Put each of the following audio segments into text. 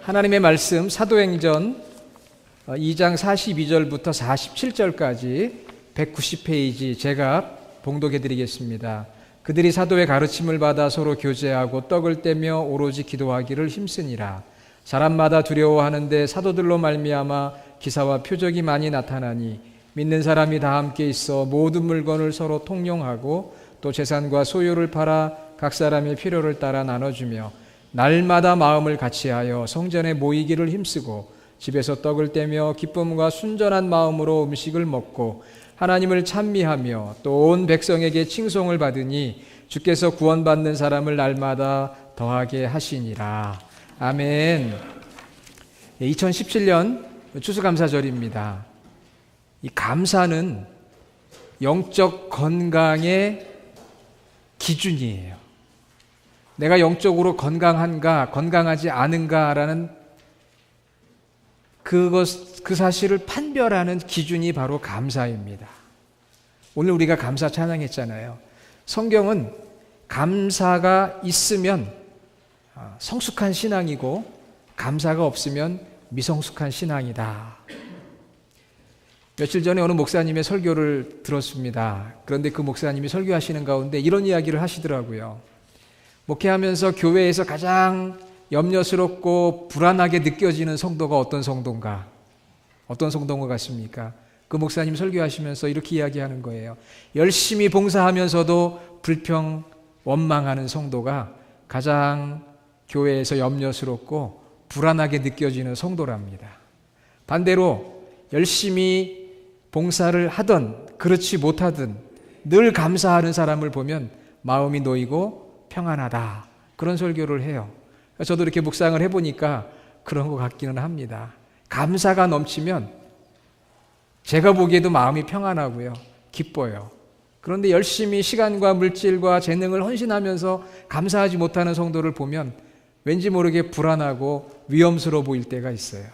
하나님의 말씀 사도행전 2장 42절부터 47절까지 190페이지 제가 봉독해 드리겠습니다. 그들이 사도의 가르침을 받아 서로 교제하고 떡을 떼며 오로지 기도하기를 힘쓰니라. 사람마다 두려워하는데 사도들로 말미암아 기사와 표적이 많이 나타나니 믿는 사람이 다 함께 있어 모든 물건을 서로 통용하고 또 재산과 소유를 팔아 각 사람의 필요를 따라 나눠주며 날마다 마음을 같이하여 성전에 모이기를 힘쓰고 집에서 떡을 떼며 기쁨과 순전한 마음으로 음식을 먹고 하나님을 찬미하며 또 온 백성에게 칭송을 받으니 주께서 구원받는 사람을 날마다 더하게 하시니라. 아멘. 2017년 추수감사절입니다. 이 감사는 영적 건강의 기준이에요. 내가 영적으로 건강한가, 건강하지 않은가라는 그 사실을 판별하는 기준이 바로 감사입니다. 오늘 우리가 감사 찬양했잖아요. 성경은 감사가 있으면 성숙한 신앙이고 감사가 없으면 미성숙한 신앙이다. 며칠 전에 어느 목사님의 설교를 들었습니다. 그런데 그 목사님이 설교하시는 가운데 이런 이야기를 하시더라고요. 목회하면서 교회에서 가장 염려스럽고 불안하게 느껴지는 성도가 어떤 성도인가? 어떤 성도인 것 같습니까? 그 목사님 설교하시면서 이렇게 이야기하는 거예요. 열심히 봉사하면서도 불평, 원망하는 성도가 가장 교회에서 염려스럽고 불안하게 느껴지는 성도랍니다. 반대로 열심히 봉사를 하든 그렇지 못하든 늘 감사하는 사람을 보면 마음이 놓이고 평안하다. 그런 설교를 해요. 저도 이렇게 묵상을 해보니까 그런 것 같기는 합니다. 감사가 넘치면 제가 보기에도 마음이 평안하고요. 기뻐요. 그런데 열심히 시간과 물질과 재능을 헌신하면서 감사하지 못하는 성도를 보면 왠지 모르게 불안하고 위험스러워 보일 때가 있어요.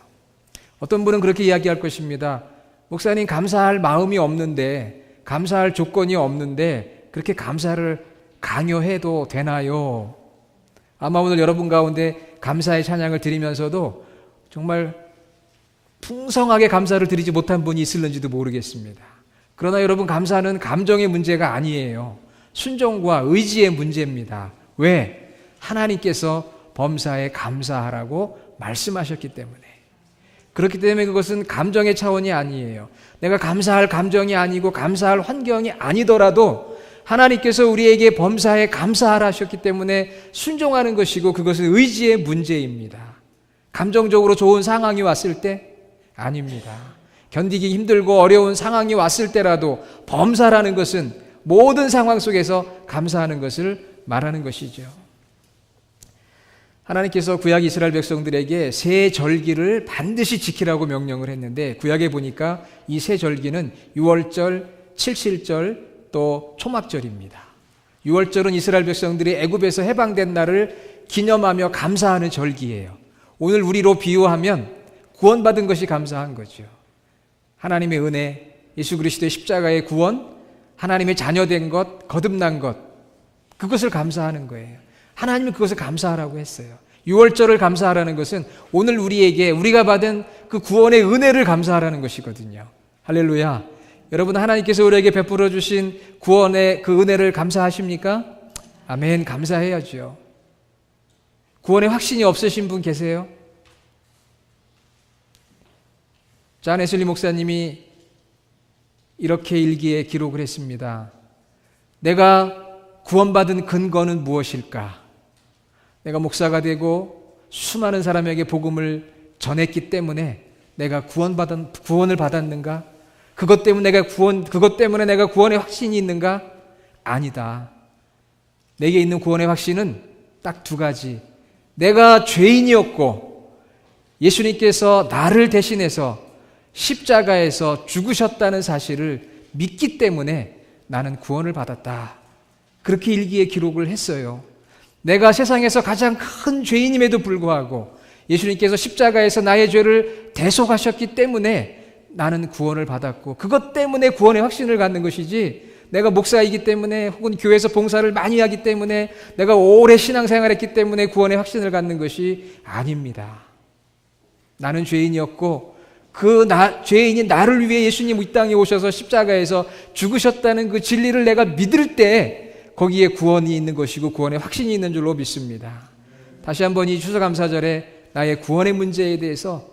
어떤 분은 그렇게 이야기할 것입니다. 목사님, 감사할 마음이 없는데, 감사할 조건이 없는데 그렇게 감사를 강요해도 되나요? 아마 오늘 여러분 가운데 감사의 찬양을 드리면서도 정말 풍성하게 감사를 드리지 못한 분이 있을는지도 모르겠습니다. 그러나 여러분, 감사는 감정의 문제가 아니에요. 순종과 의지의 문제입니다. 왜? 하나님께서 범사에 감사하라고 말씀하셨기 때문에. 그렇기 때문에 그것은 감정의 차원이 아니에요. 내가 감사할 감정이 아니고 감사할 환경이 아니더라도 하나님께서 우리에게 범사에 감사하라 하셨기 때문에 순종하는 것이고 그것은 의지의 문제입니다. 감정적으로 좋은 상황이 왔을 때? 아닙니다. 견디기 힘들고 어려운 상황이 왔을 때라도 범사라는 것은 모든 상황 속에서 감사하는 것을 말하는 것이죠. 하나님께서 구약 이스라엘 백성들에게 세 절기를 반드시 지키라고 명령을 했는데 구약에 보니까 이 세 절기는 유월절, 칠칠절, 또 초막절입니다. 유월절은 이스라엘 백성들이 애굽에서 해방된 날을 기념하며 감사하는 절기예요. 오늘 우리로 비유하면 구원받은 것이 감사한 거죠. 하나님의 은혜, 예수 그리스도의 십자가의 구원, 하나님의 자녀된 것, 거듭난 것, 그것을 감사하는 거예요. 하나님은 그것을 감사하라고 했어요. 유월절을 감사하라는 것은 오늘 우리에게 우리가 받은 그 구원의 은혜를 감사하라는 것이거든요. 할렐루야. 여러분, 하나님께서 우리에게 베풀어 주신 구원의 그 은혜를 감사하십니까? 아멘, 감사해야죠. 구원의 확신이 없으신 분 계세요? 잔 웨슬리 목사님이 이렇게 일기에 기록을 했습니다. 내가 구원받은 근거는 무엇일까? 내가 목사가 되고 수많은 사람에게 복음을 전했기 때문에 내가 구원을 받았는가? 그것 때문에 내가 구원의 확신이 있는가? 아니다. 내게 있는 구원의 확신은 딱 두 가지. 내가 죄인이었고 예수님께서 나를 대신해서 십자가에서 죽으셨다는 사실을 믿기 때문에 나는 구원을 받았다. 그렇게 일기에 기록을 했어요. 내가 세상에서 가장 큰 죄인임에도 불구하고 예수님께서 십자가에서 나의 죄를 대속하셨기 때문에 나는 구원을 받았고 그것 때문에 구원의 확신을 갖는 것이지 내가 목사이기 때문에 혹은 교회에서 봉사를 많이 하기 때문에 내가 오래 신앙생활했기 때문에 구원의 확신을 갖는 것이 아닙니다. 나는 죄인이었고 죄인인 나를 위해 예수님 이 땅에 오셔서 십자가에서 죽으셨다는 그 진리를 내가 믿을 때 거기에 구원이 있는 것이고 구원의 확신이 있는 줄로 믿습니다. 다시 한번 이 추수감사절에 나의 구원의 문제에 대해서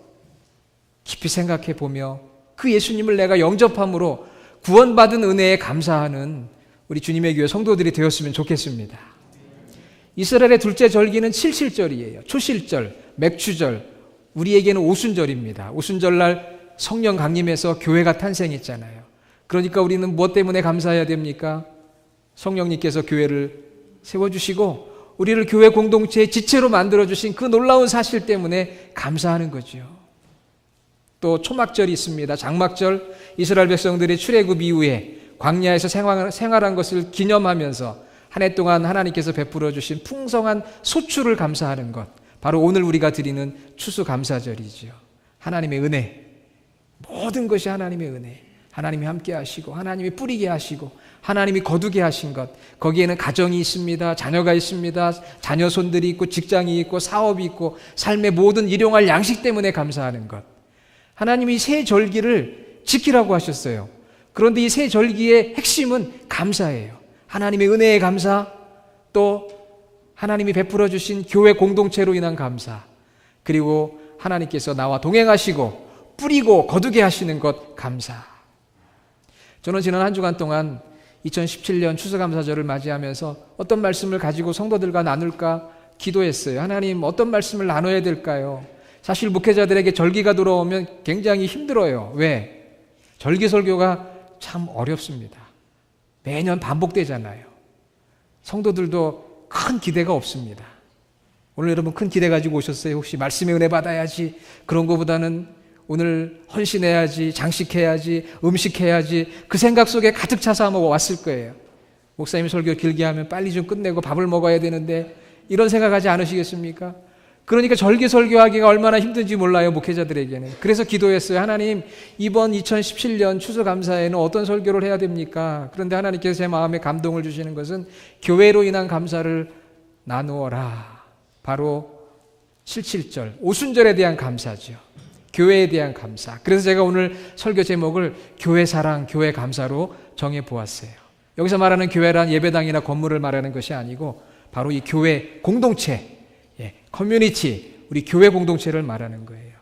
깊이 생각해 보며 그 예수님을 내가 영접함으로 구원받은 은혜에 감사하는 우리 주님의 교회 성도들이 되었으면 좋겠습니다. 이스라엘의 둘째 절기는 칠칠절이에요. 초실절, 맥추절, 우리에게는 오순절입니다. 오순절날 성령 강림해서 교회가 탄생했잖아요. 그러니까 우리는 무엇 때문에 감사해야 됩니까? 성령님께서 교회를 세워주시고 우리를 교회 공동체의 지체로 만들어주신 그 놀라운 사실 때문에 감사하는 거죠. 또 초막절이 있습니다. 장막절, 이스라엘 백성들이 출애굽 이후에 광야에서 생활한 것을 기념하면서 한 해 동안 하나님께서 베풀어 주신 풍성한 소출을 감사하는 것, 바로 오늘 우리가 드리는 추수감사절이죠. 하나님의 은혜, 모든 것이 하나님의 은혜, 하나님이 함께 하시고 하나님이 뿌리게 하시고 하나님이 거두게 하신 것, 거기에는 가정이 있습니다. 자녀가 있습니다. 자녀 손들이 있고 직장이 있고 사업이 있고 삶의 모든 일용할 양식 때문에 감사하는 것. 하나님이 새 절기를 지키라고 하셨어요. 그런데 이 새 절기의 핵심은 감사예요. 하나님의 은혜에 감사, 또 하나님이 베풀어 주신 교회 공동체로 인한 감사, 그리고 하나님께서 나와 동행하시고 뿌리고 거두게 하시는 것 감사. 저는 지난 한 주간 동안 2017년 추수감사절을 맞이하면서 어떤 말씀을 가지고 성도들과 나눌까 기도했어요. 하나님, 어떤 말씀을 나눠야 될까요? 사실 목회자들에게 절기가 돌아오면 굉장히 힘들어요. 왜? 절기 설교가 참 어렵습니다. 매년 반복되잖아요. 성도들도 큰 기대가 없습니다. 오늘 여러분 큰 기대 가지고 오셨어요? 혹시 말씀의 은혜 받아야지, 그런 것보다는 오늘 헌신해야지, 장식해야지, 음식해야지, 그 생각 속에 가득 차서 아마 왔을 거예요. 목사님 설교 길게 하면 빨리 좀 끝내고 밥을 먹어야 되는데, 이런 생각하지 않으시겠습니까? 그러니까 절기 설교하기가 얼마나 힘든지 몰라요, 목회자들에게는. 그래서 기도했어요. 하나님, 이번 2017년 추수감사에는 어떤 설교를 해야 됩니까? 그런데 하나님께서 제 마음에 감동을 주시는 것은 교회로 인한 감사를 나누어라. 바로 77절, 오순절에 대한 감사죠. 교회에 대한 감사. 그래서 제가 오늘 설교 제목을 교회 사랑, 교회 감사로 정해 보았어요. 여기서 말하는 교회란 예배당이나 건물을 말하는 것이 아니고 바로 이 교회 공동체, 커뮤니티, 우리 교회 공동체를 말하는 거예요.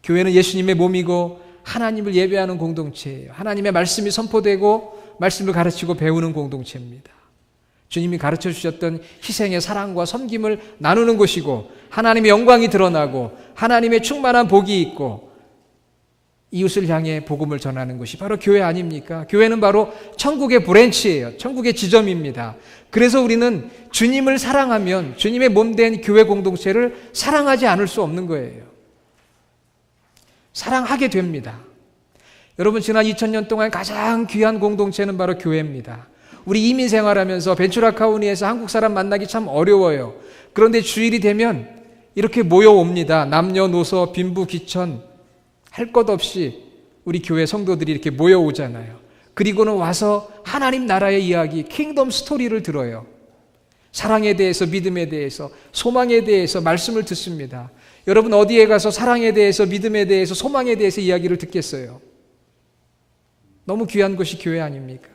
교회는 예수님의 몸이고 하나님을 예배하는 공동체예요. 하나님의 말씀이 선포되고 말씀을 가르치고 배우는 공동체입니다. 주님이 가르쳐 주셨던 희생의 사랑과 섬김을 나누는 곳이고 하나님의 영광이 드러나고 하나님의 충만한 복이 있고 이웃을 향해 복음을 전하는 것이 바로 교회 아닙니까? 교회는 바로 천국의 브랜치예요. 천국의 지점입니다. 그래서 우리는 주님을 사랑하면 주님의 몸된 교회 공동체를 사랑하지 않을 수 없는 거예요. 사랑하게 됩니다. 여러분, 지난 2000년 동안 가장 귀한 공동체는 바로 교회입니다. 우리 이민 생활하면서 벤츄라 카운티에서 한국 사람 만나기 참 어려워요. 그런데 주일이 되면 이렇게 모여옵니다. 남녀노소 빈부 귀천 할 것 없이 우리 교회 성도들이 이렇게 모여오잖아요. 그리고는 와서 하나님 나라의 이야기, 킹덤 스토리를 들어요. 사랑에 대해서, 믿음에 대해서, 소망에 대해서 말씀을 듣습니다. 여러분, 어디에 가서 사랑에 대해서, 믿음에 대해서, 소망에 대해서 이야기를 듣겠어요? 너무 귀한 것이 교회 아닙니까?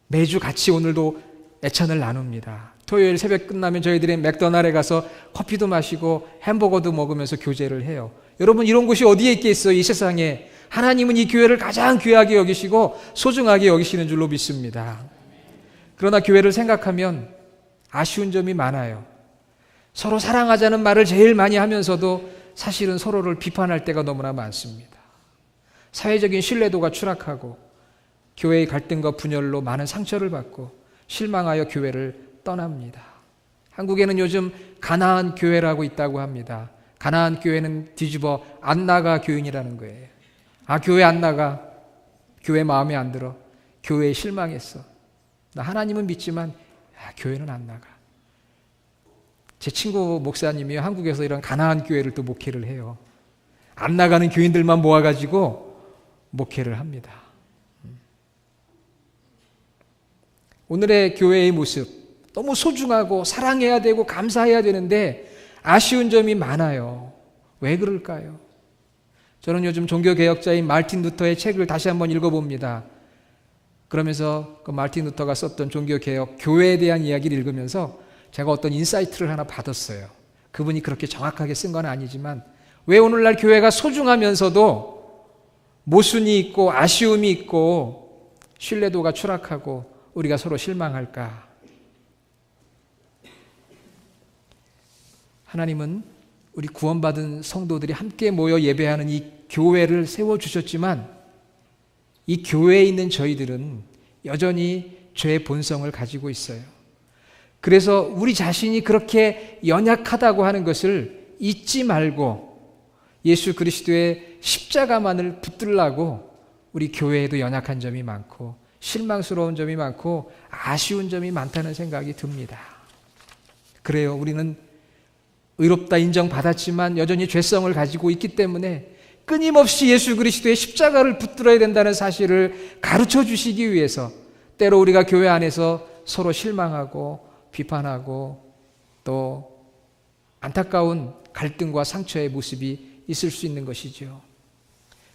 매주 같이 오늘도 애찬을 나눕니다. 토요일 새벽 끝나면 저희들이 맥도날드에 가서 커피도 마시고 햄버거도 먹으면서 교제를 해요. 여러분, 이런 곳이 어디에 있겠어요? 이 세상에. 하나님은 이 교회를 가장 귀하게 여기시고 소중하게 여기시는 줄로 믿습니다. 그러나 교회를 생각하면 아쉬운 점이 많아요. 서로 사랑하자는 말을 제일 많이 하면서도 사실은 서로를 비판할 때가 너무나 많습니다. 사회적인 신뢰도가 추락하고 교회의 갈등과 분열로 많은 상처를 받고 실망하여 교회를 떠납니다. 한국에는 요즘 가나안 교회라고 있다고 합니다. 가나안 교회는 뒤집어 안 나가 교인이라는 거예요. 아, 교회 안 나가. 교회 마음에 안 들어. 교회에 실망했어. 나 하나님은 믿지만 교회는 안 나가. 제 친구 목사님이 한국에서 이런 가나안 교회를 또 목회를 해요. 안 나가는 교인들만 모아가지고 목회를 합니다. 오늘의 교회의 모습, 너무 소중하고 사랑해야 되고 감사해야 되는데 아쉬운 점이 많아요. 왜 그럴까요? 저는 요즘 종교개혁자인 마르틴 루터의 책을 다시 한번 읽어봅니다. 그러면서 그 마르틴 루터가 썼던 종교개혁, 교회에 대한 이야기를 읽으면서 제가 어떤 인사이트를 하나 받았어요. 그분이 그렇게 정확하게 쓴 건 아니지만 왜 오늘날 교회가 소중하면서도 모순이 있고 아쉬움이 있고 신뢰도가 추락하고 우리가 서로 실망할까? 하나님은 우리 구원받은 성도들이 함께 모여 예배하는 이 교회를 세워주셨지만 이 교회에 있는 저희들은 여전히 죄의 본성을 가지고 있어요. 그래서 우리 자신이 그렇게 연약하다고 하는 것을 잊지 말고 예수 그리스도의 십자가만을 붙들라고 우리 교회에도 연약한 점이 많고 실망스러운 점이 많고 아쉬운 점이 많다는 생각이 듭니다. 그래요. 우리는 의롭다 인정받았지만 여전히 죄성을 가지고 있기 때문에 끊임없이 예수 그리스도의 십자가를 붙들어야 된다는 사실을 가르쳐 주시기 위해서 때로 우리가 교회 안에서 서로 실망하고 비판하고 또 안타까운 갈등과 상처의 모습이 있을 수 있는 것이죠.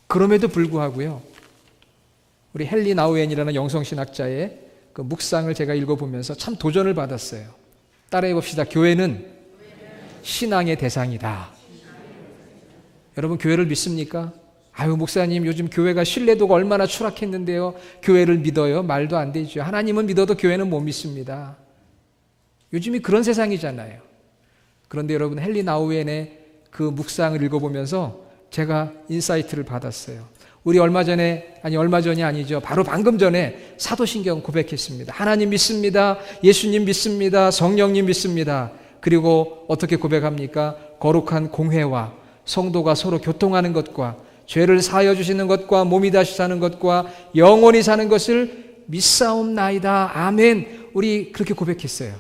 그럼에도 불구하고요, 우리 헨리 나우엔이라는 영성신학자의 그 묵상을 제가 읽어보면서 참 도전을 받았어요. 따라해 봅시다. 교회는 신앙의 대상이다. 여러분 교회를 믿습니까? 아유 목사님 요즘 교회가 신뢰도가 얼마나 추락했는데요. 교회를 믿어요? 말도 안 되죠. 하나님은 믿어도 교회는 못 믿습니다. 요즘이 그런 세상이잖아요. 그런데 여러분 헨리 나우엔의 그 묵상을 읽어보면서 제가 인사이트를 받았어요. 우리 얼마 전이 아니죠. 바로 방금 전에 사도신경 고백했습니다. 하나님 믿습니다. 예수님 믿습니다. 성령님 믿습니다. 그리고 어떻게 고백합니까? 거룩한 공회와 성도가 서로 교통하는 것과 죄를 사하여 주시는 것과 몸이 다시 사는 것과 영원히 사는 것을 믿사옵나이다. 아멘. 우리 그렇게 고백했어요.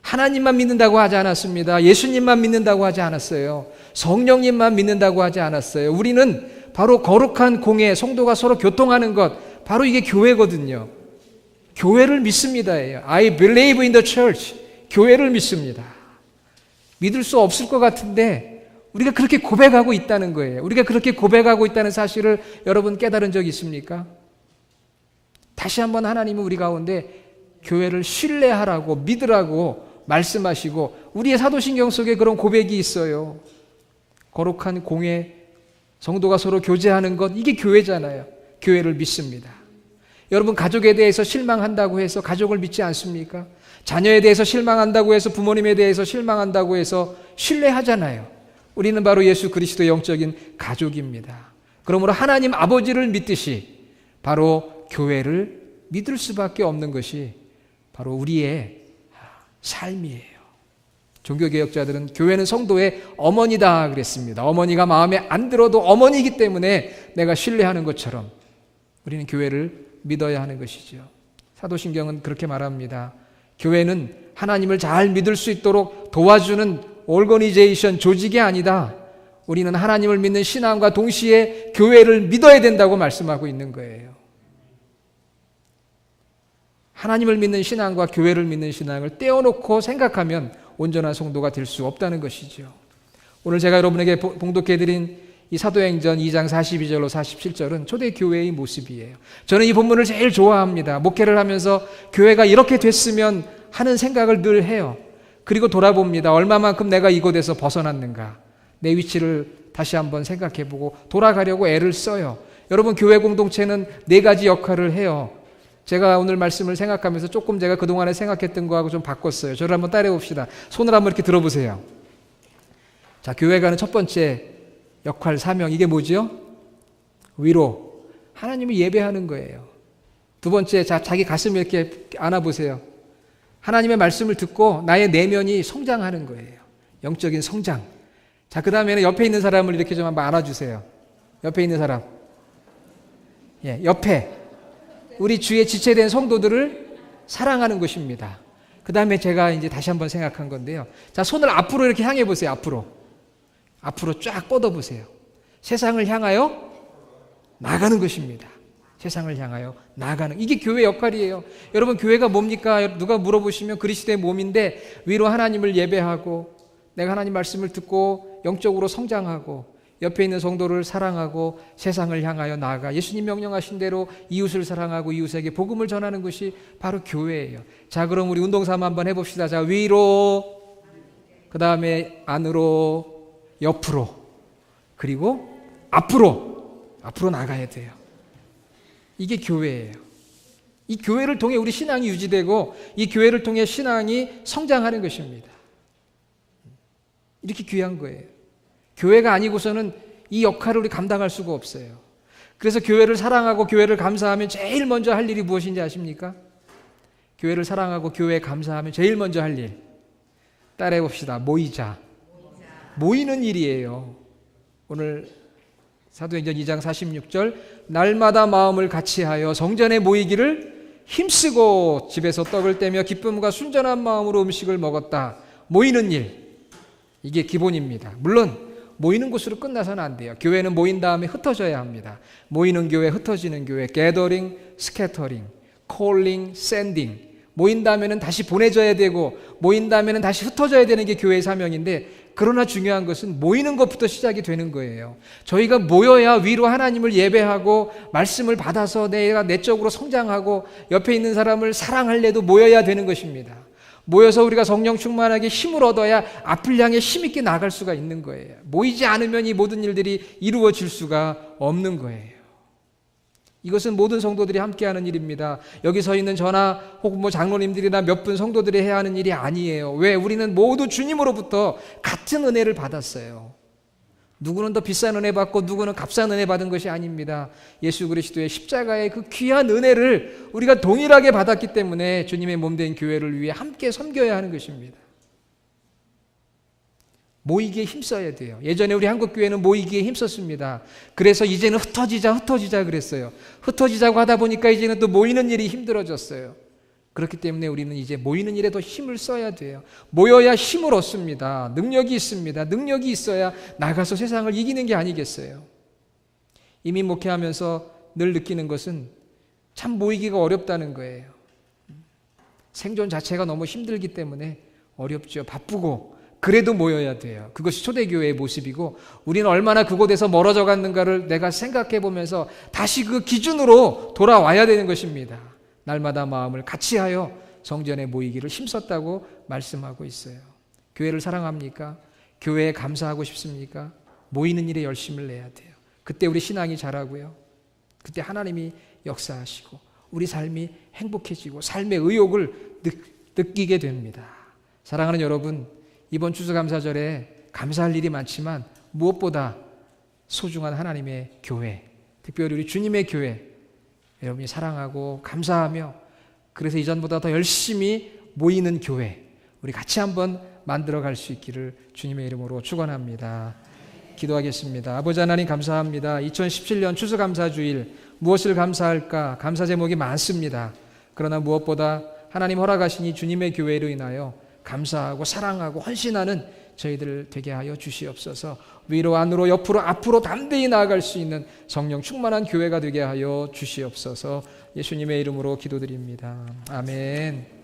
하나님만 믿는다고 하지 않았습니다. 예수님만 믿는다고 하지 않았어요. 성령님만 믿는다고 하지 않았어요. 우리는 바로 거룩한 공회, 성도가 서로 교통하는 것, 바로 이게 교회거든요. 교회를 믿습니다예요. I believe in the church. 교회를 믿습니다. 믿을 수 없을 것 같은데 우리가 그렇게 고백하고 있다는 거예요. 우리가 그렇게 고백하고 있다는 사실을 여러분 깨달은 적 있습니까? 다시 한번 하나님은 우리 가운데 교회를 신뢰하라고 믿으라고 말씀하시고 우리의 사도신경 속에 그런 고백이 있어요. 거룩한 공회, 성도가 서로 교제하는 것, 이게 교회잖아요. 교회를 믿습니다. 여러분 가족에 대해서 실망한다고 해서 가족을 믿지 않습니까? 자녀에 대해서 실망한다고 해서 부모님에 대해서 실망한다고 해서 신뢰하잖아요. 우리는 바로 예수 그리스도의 영적인 가족입니다. 그러므로 하나님 아버지를 믿듯이 바로 교회를 믿을 수밖에 없는 것이 바로 우리의 삶이에요. 종교개혁자들은 교회는 성도의 어머니다 그랬습니다. 어머니가 마음에 안 들어도 어머니이기 때문에 내가 신뢰하는 것처럼 우리는 교회를 믿어야 하는 것이죠. 사도신경은 그렇게 말합니다. 교회는 하나님을 잘 믿을 수 있도록 도와주는 오르거니제이션 조직이 아니다. 우리는 하나님을 믿는 신앙과 동시에 교회를 믿어야 된다고 말씀하고 있는 거예요. 하나님을 믿는 신앙과 교회를 믿는 신앙을 떼어놓고 생각하면 온전한 성도가 될 수 없다는 것이죠. 오늘 제가 여러분에게 봉독해드린 이 사도행전 2장 42절로 47절은 초대교회의 모습이에요. 저는 이 본문을 제일 좋아합니다. 목회를 하면서 교회가 이렇게 됐으면 하는 생각을 늘 해요. 그리고 돌아봅니다. 얼마만큼 내가 이곳에서 벗어났는가. 내 위치를 다시 한번 생각해보고 돌아가려고 애를 써요. 여러분 교회 공동체는 4가지 역할을 해요. 제가 오늘 말씀을 생각하면서 조금 제가 그동안에 생각했던 거하고 좀 바꿨어요. 저를 한번 따라해 봅시다. 손을 한번 이렇게 들어보세요. 자, 교회가 하는 첫 번째 역할, 사명, 이게 뭐지요? 위로. 하나님을 예배하는 거예요. 두 번째, 자기 가슴을 이렇게 안아보세요. 하나님의 말씀을 듣고 나의 내면이 성장하는 거예요. 영적인 성장. 자, 그 다음에는 옆에 있는 사람을 이렇게 좀 한번 안아주세요. 옆에 있는 사람. 예, 옆에. 우리 주의 지체된 성도들을 사랑하는 것입니다. 그 다음에 제가 이제 다시 한번 생각한 건데요. 자, 손을 앞으로 이렇게 향해 보세요. 앞으로. 앞으로 쫙 뻗어보세요. 세상을 향하여 나가는 것입니다. 세상을 향하여 나가는. 이게 교회 역할이에요. 여러분 교회가 뭡니까? 누가 물어보시면 그리스도의 몸인데 위로 하나님을 예배하고 내가 하나님 말씀을 듣고 영적으로 성장하고 옆에 있는 성도를 사랑하고 세상을 향하여 나아가 예수님 명령하신 대로 이웃을 사랑하고 이웃에게 복음을 전하는 것이 바로 교회예요. 자, 그럼 우리 운동삼아 한번 해봅시다. 자, 위로, 그 다음에 안으로, 옆으로, 그리고 앞으로 나가야 돼요. 이게 교회예요. 이 교회를 통해 우리 신앙이 유지되고 이 교회를 통해 신앙이 성장하는 것입니다. 이렇게 귀한 거예요. 교회가 아니고서는 이 역할을 우리 감당할 수가 없어요. 그래서 교회를 사랑하고 교회를 감사하면 제일 먼저 할 일이 무엇인지 아십니까? 교회를 사랑하고 교회에 감사하면 제일 먼저 할 일, 따라해 봅시다. 모이자. 모이는 일이에요. 오늘 사도행전 2장 46절, 날마다 마음을 같이하여 성전에 모이기를 힘쓰고 집에서 떡을 떼며 기쁨과 순전한 마음으로 음식을 먹었다. 모이는 일, 이게 기본입니다. 물론 모이는 곳으로 끝나서는 안 돼요. 교회는 모인 다음에 흩어져야 합니다. 모이는 교회, 흩어지는 교회, gathering, scattering, calling, sending. 모인 다음에는 다시 보내져야 되고 모인 다음에는 다시 흩어져야 되는 게 교회의 사명인데, 그러나 중요한 것은 모이는 것부터 시작이 되는 거예요. 저희가 모여야 위로 하나님을 예배하고 말씀을 받아서 내가 내적으로 성장하고 옆에 있는 사람을 사랑할래도 모여야 되는 것입니다. 모여서 우리가 성령 충만하게 힘을 얻어야 앞을 향해 힘있게 나갈 수가 있는 거예요. 모이지 않으면 이 모든 일들이 이루어질 수가 없는 거예요. 이것은 모든 성도들이 함께하는 일입니다. 여기 서 있는 저나 혹은 장로님들이나 몇 분 성도들이 해야 하는 일이 아니에요. 왜? 우리는 모두 주님으로부터 같은 은혜를 받았어요. 누구는 더 비싼 은혜 받고 누구는 값싼 은혜 받은 것이 아닙니다. 예수 그리스도의 십자가의 그 귀한 은혜를 우리가 동일하게 받았기 때문에 주님의 몸된 교회를 위해 함께 섬겨야 하는 것입니다. 모이기에 힘써야 돼요. 예전에 우리 한국교회는 모이기에 힘썼습니다. 그래서 이제는 흩어지자 그랬어요. 흩어지자고 하다 보니까 이제는 또 모이는 일이 힘들어졌어요. 그렇기 때문에 우리는 이제 모이는 일에 더 힘을 써야 돼요. 모여야 힘을 얻습니다. 능력이 있습니다. 능력이 있어야 나가서 세상을 이기는 게 아니겠어요. 이민 목회하면서 늘 느끼는 것은 참 모이기가 어렵다는 거예요. 생존 자체가 너무 힘들기 때문에 어렵죠. 바쁘고 그래도 모여야 돼요. 그것이 초대교회의 모습이고, 우리는 얼마나 그곳에서 멀어져 갔는가를 내가 생각해 보면서 다시 그 기준으로 돌아와야 되는 것입니다. 날마다 마음을 같이하여 성전에 모이기를 힘썼다고 말씀하고 있어요. 교회를 사랑합니까? 교회에 감사하고 싶습니까? 모이는 일에 열심을 내야 돼요. 그때 우리 신앙이 자라고요. 그때 하나님이 역사하시고 우리 삶이 행복해지고 삶의 의욕을 느끼게 됩니다. 사랑하는 여러분, 이번 추수감사절에 감사할 일이 많지만 무엇보다 소중한 하나님의 교회, 특별히 우리 주님의 교회, 여러분이 사랑하고 감사하며 그래서 이전보다 더 열심히 모이는 교회, 우리 같이 한번 만들어갈 수 있기를 주님의 이름으로 축원합니다. 기도하겠습니다. 아버지 하나님 감사합니다. 2017년 추수감사주일 무엇을 감사할까? 감사 제목이 많습니다. 그러나 무엇보다 하나님 허락하신 이 주님의 교회로 인하여 감사하고 사랑하고 헌신하는 저희들 되게 하여 주시옵소서. 위로 안으로 옆으로 앞으로 담대히 나아갈 수 있는 성령 충만한 교회가 되게 하여 주시옵소서. 예수님의 이름으로 기도드립니다. 아멘.